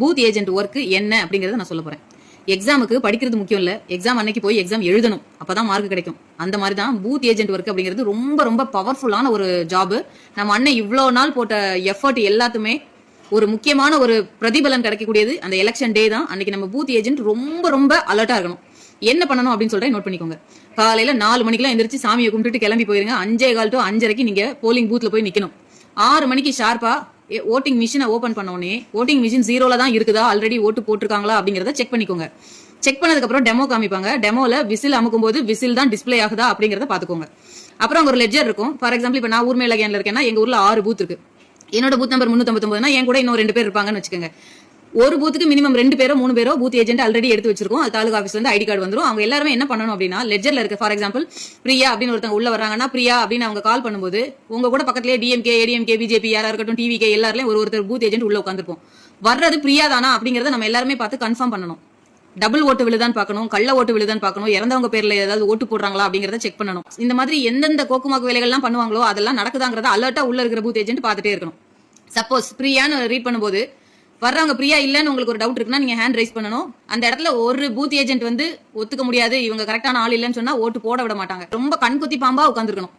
Booth agent work என்ன அப்படிங்கறத நான் சொல்ல போறேன். எக்ஸாமுக்கு படிக்கிறது முக்கியம் இல்ல, எக்ஸாம் அன்னைக்கு போய் எக்ஸாம் எழுதணும், அப்பதான் மார்க் கிடைக்கும். அந்த மாதிரி தான் பூத் ஏஜென்ட் ஒர்க் அப்படிங்கிறது ரொம்ப ரொம்ப பவர்ஃபுல்லான ஒரு ஜாப். நம்ம அண்ணன் இவ்வளவு நாள் போட்ட எஃபர்ட் எல்லாத்துமே ஒரு முக்கியமான ஒரு பிரதிபலன் கிடைக்கக்கூடியது அந்த எலெக்ஷன் டே தான். அன்னைக்கு நம்ம பூத் ஏஜென்ட் ரொம்ப ரொம்ப அலர்ட்டா இருக்கணும். என்ன பண்ணணும் அப்படின்னு சொல்றேன், நோட் பண்ணிக்கோங்க. காலையில 4 மணிக்கெல்லாம் எந்திரிச்சு சாமியை கும்பிட்டுட்டு கிளம்பி போயிருங்க. 5:15 to 5:30 நீங்க போலிங் பூத்ல போய் நிக்கணும். 6 மணிக்கு ஷார்ப்பா ஓட்டிங் மிஷினை ஓபன் பண்ண உடனே ஓட்டிங் மிஷின் 0ல தான் இருக்குதா, ஆல்ரெடி ஓட்டு போட்டிருக்காங்களா அப்படிங்கறத செக் பண்ணிக்கோங்க. செக் பண்ணதுக்கு அப்புறம் டெமோ காமிப்பாங்க. டெமோல விசில் அமுக்கும் போது விசில் தான் டிஸ்பிளே ஆகுதா அப்படிங்கறத பாத்துக்கோங்க. அப்புறம் அங்க ஒரு லெட்ஜர் இருக்கும். ஃபார் எக்ஸாம்பிள் இப்ப நான் ஊர்மேல கேன்ல இருக்கேன்னா எங்க ஊர்ல 6 பூத் இருக்கு. என்னோட பூத் நம்பர் 359 என் கூட இன்னும் 2 பேர் இருப்பாங்கன்னு வச்சுக்கோங்க. ஒரு பூத்துக்கு மினிமம் 2 பேரோ 3 பேரோ பூத் ஏஜென்ட் ஆல்ரெடி எடுத்து வச்சிருக்கோம். அது தாலுகா ஆஃபீஸ்ல இருந்து ஐடி கார்டு வந்துரும். அவங்க எல்லாரும் என்ன பண்ணணும் அப்படின்னா, லெட்ஜர்ல இருக்க ஃபார் எக்ஸாம்பிள் பிரியா அப்படின்னு ஒருத்தவங்க உள்ள வராங்கன்னா, பிரியா அப்படின்னு அவங்க கால் பண்ணும்போது உங்க கூட பக்கத்துலயே டிஎம்கே, ஏடிஎம்கே, பிஜேபி யாரா இருக்கட்டும், டிவிகே எல்லாருலயும் ஒருத்தர் பூத் ஏஜென்ட் உள்ள உட்காந்துருப்போம். வர்றது பிரியா தானா அப்படிங்கறத நம்ம எல்லாருமே பார்த்து கன்ஃபார்ம் பண்ணணும். டபுள் ஓட்டு விழுதான் பார்க்கணும், கள்ள ஓட்டு விழுதான் பார்க்கணும், இறந்தவங்க பேர்ல ஏதாவது ஓட்டு போடுறாங்களா அப்படிங்கறத செக் பண்ணணும். இந்த மாதிரி எந்தெந்த கோக்குமாக்கு வேலைகள்லாம் பண்ணுவாங்களோ அதெல்லாம் நடக்குதாங்கிறத அலர்ட்டா உள்ள இருக்கிற பூத் ஏஜென்ட் பார்த்துட்டே இருக்கணும். சப்போஸ் பிரியான்னு ரீட் பண்ணும்போது வர்றவங்க பிரியா இல்லன்னு உங்களுக்கு ஒரு டவுட் இருக்குன்னா நீங்க ஹேண்ட் ரைஸ் பண்ணணும். அந்த இடத்துல ஒரு பூத் ஏஜென்ட் வந்து ஒத்துக்க முடியாது, இவங்க கரெக்டான ஆள் இல்லன்னு சொன்னா ஓட்டு போட விட மாட்டாங்க. ரொம்ப கண்குத்தி பாம்பா உட்காந்துருக்கணும்.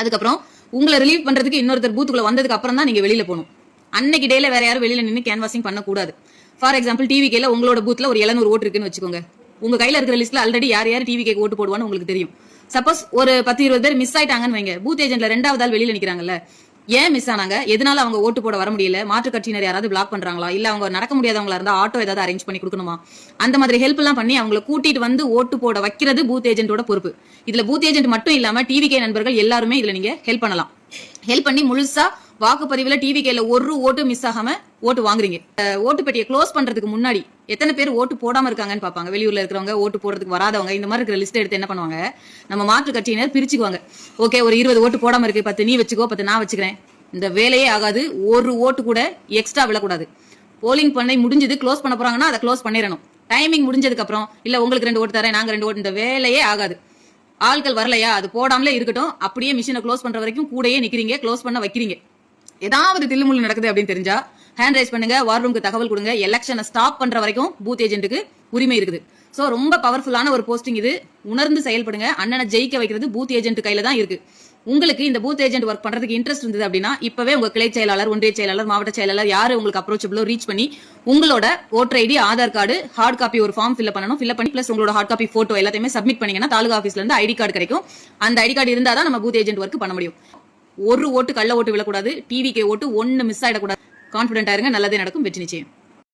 அதுக்கப்புறம் உங்களை ரிலீவ் பண்றதுக்கு இன்னொருத்தர் பூத்துக்குள்ள வந்ததுக்கு அப்புறம் தான் நீங்க வெளியில போகணும். அன்னைக்கு டேல வேற யாரும் வெளியில நின்று கேன்வாசிங் பண்ணக்கூடாது. ஃபார் எக்ஸாம்பிள் டிவிகேல உங்களோட பூத்ல ஒரு 700 ஓட்டு இருக்குன்னு வச்சுக்கோங்க. உங்க கையில இருக்கிற லிஸ்ட்ல ஆல்ரெடி யார் யார் டிவிகே ஓட்டு போடுவான்னு உங்களுக்கு தெரியும். சப்போஸ் ஒரு 10-20 பேர் மிஸ் ஆயிட்டாங்கன்னு வைங்க, பூத் ஏஜென்ட்ல 2வது ஆள் வெளியில நிக்கிறாங்கல்ல, ஏன் மிஸ் ஆனாங்க, எதனால அவங்க ஓட்டு போட வர முடியல, மாற்று கட்சியினர் யாராவது பிளாக் பண்றாங்களா, இல்ல அவங்க நடக்க முடியாதவங்களா இருந்தா ஆட்டோ ஏதாவது அரேஞ்ச் பண்ணி கொடுக்கணுமா, அந்த மாதிரி ஹெல்ப் எல்லாம் பண்ணி அவங்களை கூட்டிட்டு வந்து ஓட்டு போட வைக்கிறது பூத் ஏஜென்ட்டோட பொறுப்பு. இதுல பூத் ஏஜென்ட் மட்டும் இல்லாம டிவிகே நண்பர்கள் எல்லாருமே இதுல நீங்க ஹெல்ப் பண்ணலாம். ஹெல்ப் பண்ணி முழுசா வாக்குப்பதிவுல டிவிகேல ஒரு ஓட்டு மிஸ் ஆகாம ஓட்டு வாங்குறீங்க. ஓட்டு பெட்டியை க்ளோஸ் பண்றதுக்கு முன்னாடி எத்தனை பேர் ஓட்டு போடாம இருக்காங்கன்னு பாப்பாங்க. வெளியூர்ல இருக்கிறவங்க, ஓட்டு போடுறதுக்கு வராதவங்க, இந்த மாதிரி இருக்கிற லிஸ்ட் எடுத்து என்ன பண்ணுவாங்க, நம்ம மாற்று கட்சியினர் பிரிச்சுக்குவாங்க. ஓகே, ஒரு 20 ஓட்டு போடாம இருக்கு, 10 நீ வச்சுக்கோ, 10 நான் வச்சுக்கிறேன். இந்த வேலையே ஆகாது. ஒரு ஓட்டு கூட எக்ஸ்ட்ரா விழக்கூடாது. போலிங் பண்ணை முடிஞ்சது, க்ளோஸ் பண்ண போறாங்கன்னா அதை க்ளோஸ் பண்ணிடணும். டைமிங் முடிஞ்சதுக்கு அப்புறம் இல்ல உங்களுக்கு 2 ஓட்டு தரேன், நாங்க 2 ஓட்டு, இந்த வேலையே ஆகாது. ஆட்கள் வரலையா, அது போடாமலே இருக்கட்டும், அப்படியே மிஷினை க்ளோஸ் பண்ற வரைக்கும் கூடயே நிக்கிறீங்க, க்ளோஸ் பண்ண வைக்கிறீங்க. ஏதாவது தில்லுமுள்ளு நடக்குது அப்படின்னு தெரிஞ்சா ஹேண்ட் ரைஸ் பண்ணுங்க, வார் ரூமுக்கு தகவல் கொடுங்க. எலெக்ஷனை ஸ்டாப் பண்ற வரைக்கும் பூத் ஏஜென்ட்டுக்கு உரிமை இருக்குது. சோ ரொம்ப பவர்ஃபுல்லான ஒரு போஸ்டிங் இது. உணர்ந்து செயல்படுங்க. அண்ணனை ஜெயிக்க வைக்கிறது பூத் ஏஜென்ட் கையில தான் இருக்கு. உங்களுக்கு இந்த பூத் ஏஜென்ட் ஒர்க் பண்றதுக்கு இன்ட்ரெஸ்ட் இருந்தது அப்படின்னா இப்பவே உங்க கிளை செயலாளர், ஒன்றிய செயலாளர், மாவட்ட செயலாளர் யாரு உங்களுக்கு அப்ரோச்சபிளோ ரீச் பண்ணி உங்களோட voter ID, Aadhaar card, hard copy ஒரு ஃபார்ம் ஃபில் பண்ணணும். ஃபில் பண்ணி பிளஸ் உங்களோட ஹார்ட் காப்பி போட்டோ எல்லாத்தையுமே சப்மிட் பண்ணீங்கன்னா தாலுகா ஆஃபீஸ்ல இருந்து ஐடி கார்டு கிடைக்கும். அந்த ஐடி கார்டு இருந்தா தான் நம்ம பூத் ஏஜென்ட் ஒர்க் பண்ண முடியும். ஒரு ஓட்டு கள்ள ஓட்டு விழக்கூடாது, டிவிகே ஓட்டு 1 மிஸ் ஆயிடக்கூடாது. கான்பிடென்டா இருங்க, நல்லதே நடக்கும், வெற்றி நிச்சயம்.